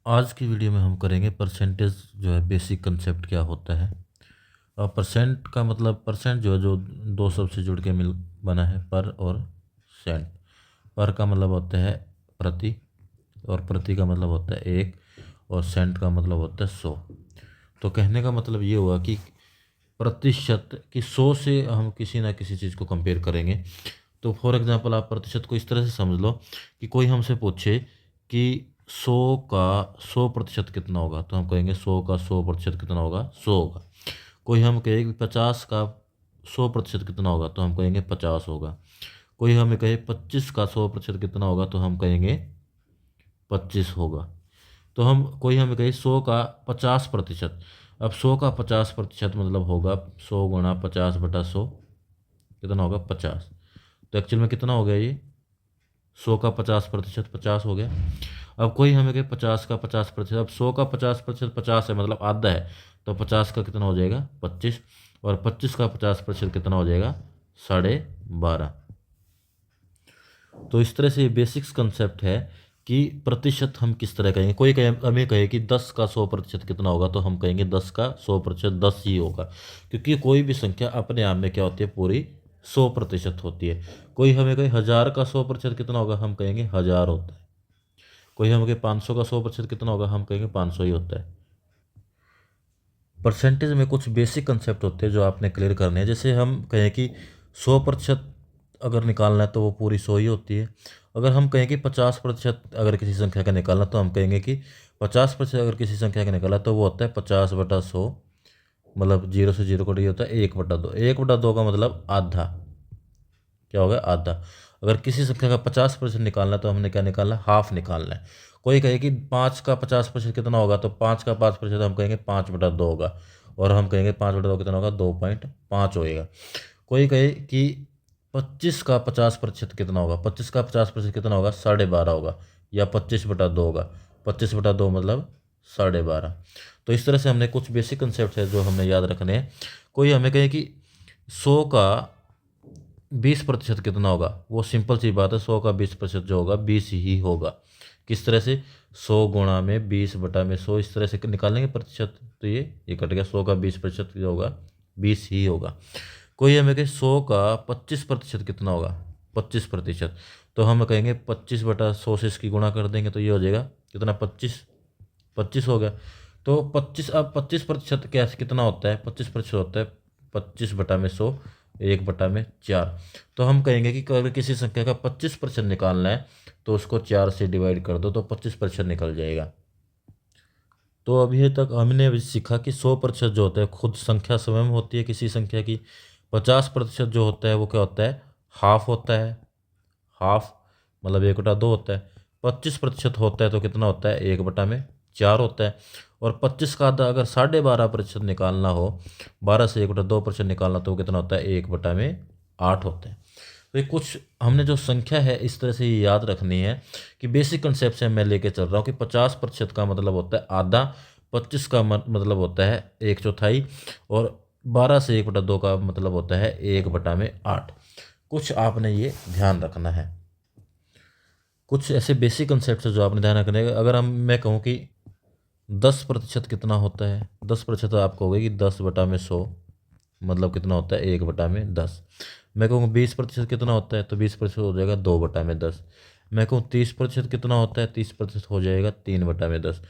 आज की वीडियो में हम करेंगे परसेंटेज जो है बेसिक कंसेप्ट क्या होता है। और परसेंट का मतलब परसेंट जो है जो दो शब्द से जुड़ के मिल बना है पर और सेंट। पर का मतलब होता है प्रति और प्रति का मतलब होता है एक और सेंट का मतलब होता है 100। तो कहने का मतलब ये हुआ कि प्रतिशत कि 100 से हम किसी ना किसी चीज़ को कंपेयर करेंगे। तो फॉर एग्जांपल आप प्रतिशत को इस तरह से समझ लो कि कोई हमसे पूछे कि 100 का 100% कितना होगा, तो हम कहेंगे 100 का 100% कितना होगा, 100 होगा। कोई हम कहे कि 50 का 100% कितना होगा, तो हम कहेंगे 50 होगा। कोई हमें कहे 25 का 100% कितना होगा, तो हम कहेंगे 25 होगा। तो हम कोई हमें कहे 100 का 50%। अब 100 का 50% मतलब होगा 100 गुणा 50/100 कितना होगा, 50। तो एक्चुअल में कितना हो गया ये 100 का 50%, 50 हो गया। अब कोई हमें कहे 50 का 50%। अब 100 का 50% 50 है मतलब आधा है, तो 50 का कितना हो जाएगा, 25। और 25 का 50% कितना हो जाएगा, 12.5। तो इस तरह से ये बेसिक्स कंसेप्ट है कि प्रतिशत हम किस तरह कहेंगे। कोई कहे हमें कहे कि 10 का 100% कितना होगा, तो हम कहेंगे 10 का 100% 10 ही होगा, क्योंकि कोई भी संख्या अपने आप में क्या होती है, पूरी 100% होती है। कोई हमें कहे 1000 का 100% कितना होगा, हम कहेंगे 1000 होता है। कोई हमें कहे 500 का 100% कितना होगा, हम कहेंगे 500 ही होता है। परसेंटेज में कुछ बेसिक कंसेप्ट होते हैं जो आपने क्लियर करने हैं। जैसे हम कहें कि 100% अगर निकालना है तो वो पूरी 100 ही होती है। अगर हम कहें कि 50% अगर किसी संख्या का निकालना, तो हम कहेंगे कि 50% अगर किसी संख्या का निकाला तो वो होता है 50/100। मतलब जीरो से जीरो कट ये होता है 1/2। 1/2 का मतलब आधा, क्या होगा, आधा। अगर किसी संख्या का 50% निकालना है तो हमने क्या निकालना, हाफ निकालना है। कोई कहे कि 5 का 50% कितना होगा, तो 5 का 5% हम कहेंगे 5/2 होगा। और हम कहेंगे 5/2 कितना होगा, 2.5 होएगा। कोई कहे कि 25 का 50% कितना होगा, 25 का 50% कितना होगा, 12.5 होगा। या 25/2 होगा। 25/2 मतलब 12.5। तो इस तरह से हमने कुछ बेसिक कंसेप्ट है जो हमने याद रखने हैं। कोई हमें कहे कि 100 का 20% कितना होगा, वो सिंपल सी बात है, 100 का 20% जो होगा 20 ही होगा। किस तरह से, 100 गुणा में 20/100, इस तरह से निकालेंगे प्रतिशत। तो ये कट गया, 100 का 20% जो होगा 20 ही होगा। कोई हमें कहे 100 का 25% कितना होगा, 25%। तो हम कहेंगे 25/100 से इसकी गुणा कर देंगे, तो ये हो जाएगा कितना, 25। 25 हो गया। तो 25, अब 25% क्या कितना होता है, 25% होता है 25/100, 1/4। तो हम कहेंगे कि अगर किसी संख्या का 25% निकालना है तो उसको 4 से डिवाइड कर दो, तो 25% निकल जाएगा। तो अभी तक हमने अभी सीखा कि 100% जो होता है खुद संख्या स्वयं होती है किसी संख्या की। 50% जो होता है वो क्या होता है, हाफ होता है। हाफ मतलब 1/2 होता है। 25% होता है तो कितना होता है, 1/4 होता है। और 25 का आधा अगर 12.5% निकालना हो, 12 से 1/2% निकालना, तो वो कितना होता है, 1/8 होता है। तो ये कुछ हमने जो संख्या है इस तरह से ये याद रखनी है कि बेसिक कंसेप्ट से मैं लेके चल रहा हूँ कि 50% का मतलब होता है आधा, 25 का मतलब होता है 1/4, और 12 से 1/2 का मतलब होता है 1/8। कुछ आपने ये ध्यान रखना है। कुछ ऐसे बेसिक कंसेप्ट है जो आपने ध्यान रखने का। अगर हम मैं कहूँ कि 10% कितना होता है, 10% आप कहोगे कि 10/100 मतलब कितना होता है, 1/10। मैं कहूँ 20% कितना होता है, तो 20% हो जाएगा 2/10। मैं कहूँ 30% कितना होता है, 30% हो जाएगा 3/10।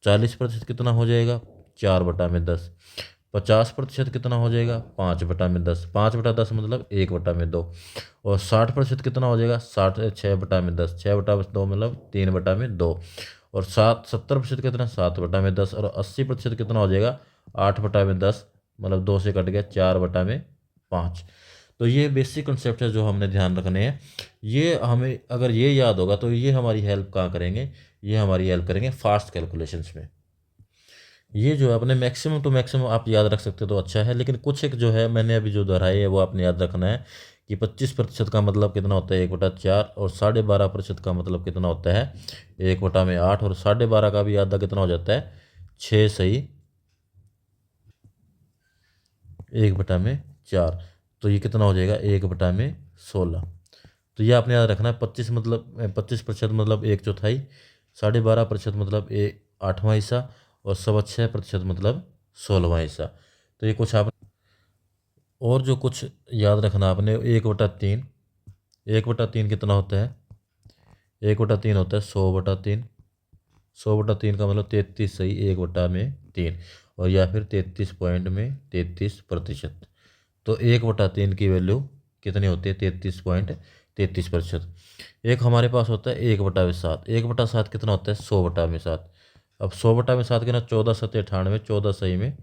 40% कितना हो जाएगा, 4/10। 50% कितना हो जाएगा, 5/10। 5/10 मतलब 1/2। और 60% कितना हो जाएगा, 6/10। 6/2 मतलब 3/2। और 70% कितना, 7/10। और 80% कितना हो जाएगा, 8/10 मतलब 2 से कट गया, 4/5। तो ये बेसिक कंसेप्ट है जो हमने ध्यान रखने हैं। ये हमें अगर ये याद होगा तो ये हमारी हेल्प कहाँ करेंगे, ये हमारी हेल्प करेंगे फास्ट कैलकुलेशंस में। ये जो है अपने मैक्सिमम टू मैक्सिमम आप याद रख सकते हो तो अच्छा है, लेकिन कुछ एक जो है मैंने अभी जो दोहराई है वो आपने याद रखना है कि 25% का मतलब कितना होता है, 1/4। और 12.5% का मतलब कितना होता है, 1/8। और 12.5 का भी आधा कितना हो जाता है, 6 सही 1/4। तो ये कितना हो जाएगा, 1/16। तो ये आपने याद रखना है। 25 मतलब 25% मतलब 1/4। 12.5% मतलब 8वां हिस्सा, और 6.25% मतलब 16वां हिस्सा। तो ये कुछ आप और जो कुछ याद रखना आपने, 1/3, 1/3 कितना होता है? 1/3 होता है 100/3। 100/3 का मतलब 33 सही 1/3, और या फिर 33 पॉइंट में 33%। तो 1/3 की वैल्यू कितनी होती है? 33.33%। एक हमारे पास होता है 1/7। 1/7 कितना होता है? 100/7। अब 100/7 के ना 14 सत्ते 98, 14 सही में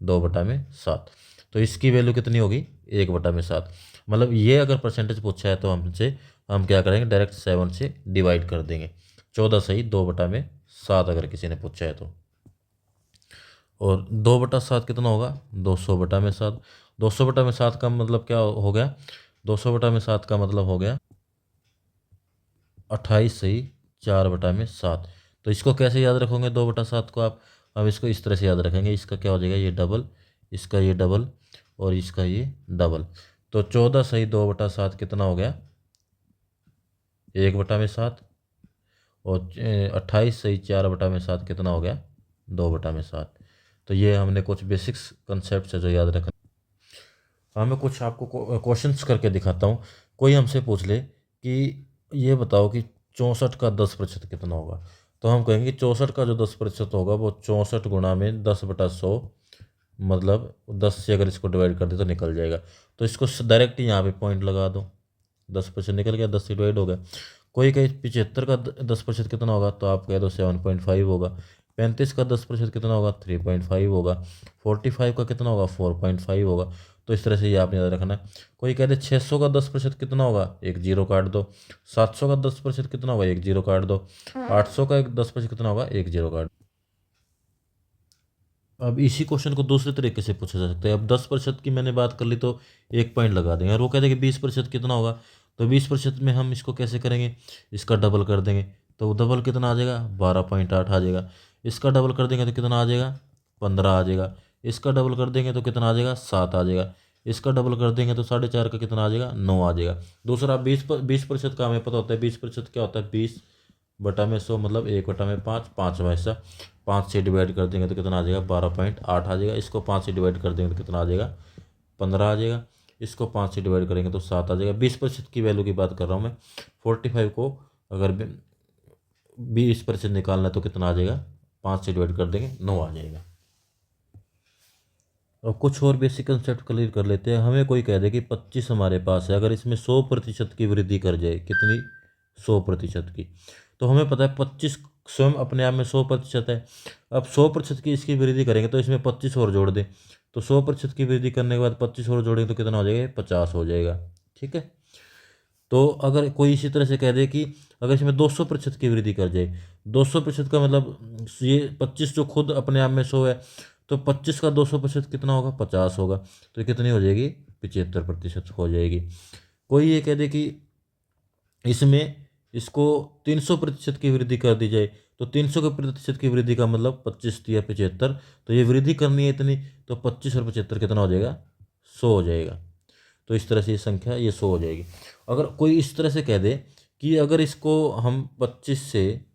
2/7। तो इसकी वैल्यू कितनी होगी? 1/7। मतलब ये अगर परसेंटेज पूछा है तो हमसे हम क्या करेंगे? डायरेक्ट 7 से डिवाइड कर देंगे। 14 सही 2/7 अगर किसी ने पूछा है तो। और 2/7 कितना होगा? 200/7। 200/7 का मतलब क्या हो गया? 200/7 का मतलब हो गया 28 सही 4/7। तो इसको कैसे याद रखोगे 2/7 को आप? हम इसको इस तरह से याद रखेंगे, इसका क्या हो जाएगा? ये डबल, इसका ये डबल, और इसका ये डबल। तो 14 सही 2/7 कितना हो गया? 1/7। और 28 सही 4/7 कितना हो गया? 2/7। तो ये हमने कुछ बेसिक्स कंसेप्ट है जो याद रखना। हाँ, मैं कुछ आपको क्वेश्चंस करके दिखाता हूँ। कोई हमसे पूछ ले कि ये बताओ कि 64 का 10% कितना होगा? तो हम कहेंगे 64 का जो 10% होगा वो 64 गुणा में 10/100, मतलब 10 से अगर इसको डिवाइड कर दे तो निकल जाएगा। तो इसको डायरेक्ट यहाँ पे पॉइंट लगा दो, 10% निकल गया, 10 से डिवाइड हो गया। कोई कहे 75 का 10% कितना होगा? तो आप कह दो 7.5 होगा। 35 का 10% कितना होगा? 3.5 होगा। 45 का कितना होगा? 4.5 होगा। तो इस तरह से ये आपने याद रखना है। कोई कहते 600 का 10% कितना होगा? एक जीरो काट दो। 700 का 10% कितना होगा? एक जीरो काट दो। 800 का 10% कितना होगा? एक जीरो काट दो। अब इसी क्वेश्चन को दूसरे तरीके से पूछा जा सकता है। अब 10% की मैंने बात कर ली तो एक पॉइंट लगा देंगे, और वो कहते हैं कि 20% कितना होगा? तो 20% में हम इसको कैसे करेंगे? इसका डबल कर देंगे। तो डबल कितना आ जाएगा? 12.8 आ जाएगा। इसका डबल कर देंगे तो कितना आ जाएगा? 15 आ जाएगा। इसका डबल कर देंगे तो कितना आ जाएगा? 7 आ जाएगा। इसका डबल कर देंगे तो 4.5 का कितना आ जाएगा? 9 आ जाएगा। दूसरा 20% का हमें पता होता है। 20% क्या होता है? 20/100 मतलब 1/5, 5वां हिस्सा। 5 से डिवाइड कर देंगे तो कितना आ जाएगा? 12.8 आ जाएगा। इसको 5 से डिवाइड कर देंगे तो कितना आ जाएगा? 15 आ जाएगा। इसको 5 से डिवाइड करेंगे तो 7 आ जाएगा। 20% की वैल्यू की बात कर रहा हूँ मैं। 45 को अगर 20% निकालना है तो कितना आ जाएगा? 5 से डिवाइड कर देंगे 9 आ जाएगा। और कुछ और बेसिक कंसेप्ट क्लियर कर लेते हैं। हमें कोई कह दे कि 25 हमारे पास है, अगर इसमें 100% की वृद्धि कर जाए, कितनी? 100% की। तो हमें पता है 25 स्वयं अपने आप में 100% है। अब 100% की इसकी वृद्धि करेंगे तो इसमें 25 और जोड़ दें। तो 100% की वृद्धि करने के बाद 25 और जोड़ेंगे तो कितना हो जाएगा? 50 हो जाएगा। ठीक है। तो अगर कोई इसी तरह से कह दे कि अगर इसमें 200% की वृद्धि कर जाए, 200% का मतलब ये 25 जो खुद अपने आप में 100 है, तो 25 का 200% कितना होगा? 50 होगा। तो ये कितनी हो जाएगी? 75% हो जाएगी। कोई ये कह दे कि इसमें इसको 300% की वृद्धि कर दी जाए, तो 300% की वृद्धि का मतलब 25 या 75। तो ये वृद्धि करनी है इतनी, तो 25 और 75 कितना हो जाएगा? 100 हो जाएगा। तो इस तरह से ये संख्या ये 100 हो जाएगी। अगर कोई इस तरह से कह दे कि अगर इसको हम 25 से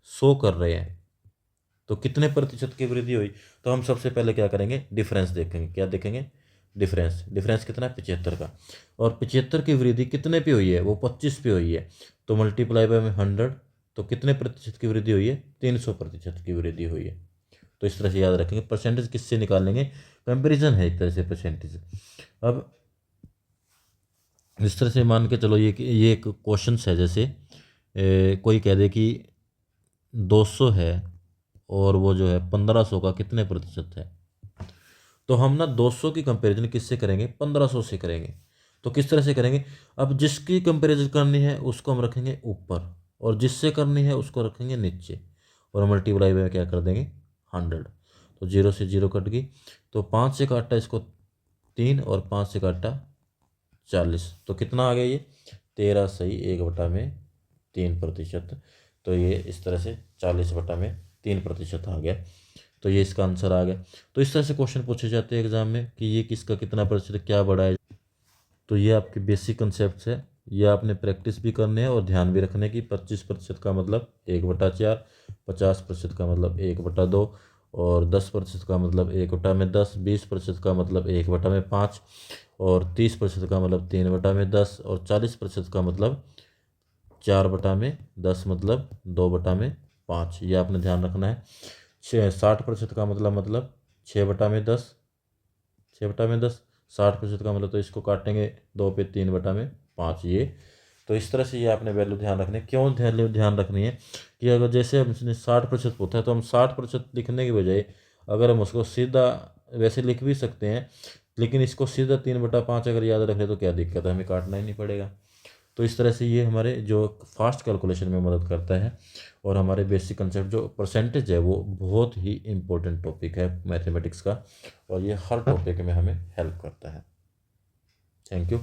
100 कर रहे हैं तो कितने प्रतिशत की वृद्धि हुई? तो हम सबसे पहले क्या करेंगे? डिफरेंस देखेंगे। क्या देखेंगे? डिफरेंस। डिफरेंस कितना है? 75 का। और 75 की वृद्धि कितने पे हुई है? वो 25 पे हुई है। तो मल्टीप्लाई बाय 100, तो कितने प्रतिशत की वृद्धि हुई है? 300% की वृद्धि हुई है। तो इस तरह से याद रखेंगे। परसेंटेज किससे निकालेंगे? कंपेरिजन है एक तरह से परसेंटेज। अब इस तरह से मान के चलो, ये एक क्वेश्चन है। जैसे कोई कह दे कि 200 है और वो जो है 1500 का कितने प्रतिशत है? तो हम ना 200 की कंपैरिजन किससे करेंगे? 1500 से करेंगे। तो किस तरह से करेंगे? अब जिसकी कंपैरिजन करनी है उसको हम रखेंगे ऊपर, और जिससे करनी है उसको रखेंगे नीचे, और मल्टीप्लाई में क्या कर देंगे? 100। तो 0 से 0 कट गई। तो 5 से काटा इसको 3, और 5 से काटा 40। तो कितना आ गया ये? 13 सही 1/3%। तो ये इस तरह से 40/3% आ गया। तो ये इसका आंसर आ गया। तो इस तरह से क्वेश्चन पूछे जाते हैं एग्जाम में कि ये किसका कितना प्रतिशत क्या बड़ा है। तो ये आपके बेसिक कंसेप्ट है। ये आपने प्रैक्टिस भी करने हैं और ध्यान भी रखने की। 25% का मतलब 1/4, 50% का मतलब 1/2, और 10% का मतलब 1/10, 20% का मतलब 1/5, और 30% का मतलब 3/10, और 40% का मतलब 4/10 मतलब 2/5। ये आपने ध्यान रखना है। 60% का मतलब 6/10, 6/10, 60% का मतलब, तो इसको काटेंगे 2 पे, 3/5 ये। तो इस तरह से ये आपने वैल्यू ध्यान रखनी है। क्यों ध्यान रखनी है कि अगर जैसे हमने 60% पूछा है तो हम 60% लिखने की बजाय अगर हम उसको सीधा वैसे लिख भी सकते हैं, लेकिन इसको सीधा 3/5 अगर याद रख ले तो क्या दिक्कत है, हमें काटना ही नहीं पड़ेगा। तो इस तरह से ये हमारे जो फास्ट कैलकुलेशन में मदद करता है, और हमारे बेसिक कंसेप्ट जो परसेंटेज है वो बहुत ही इम्पोर्टेंट टॉपिक है मैथमेटिक्स का, और ये हर टॉपिक में हमें हेल्प करता है। Thank you.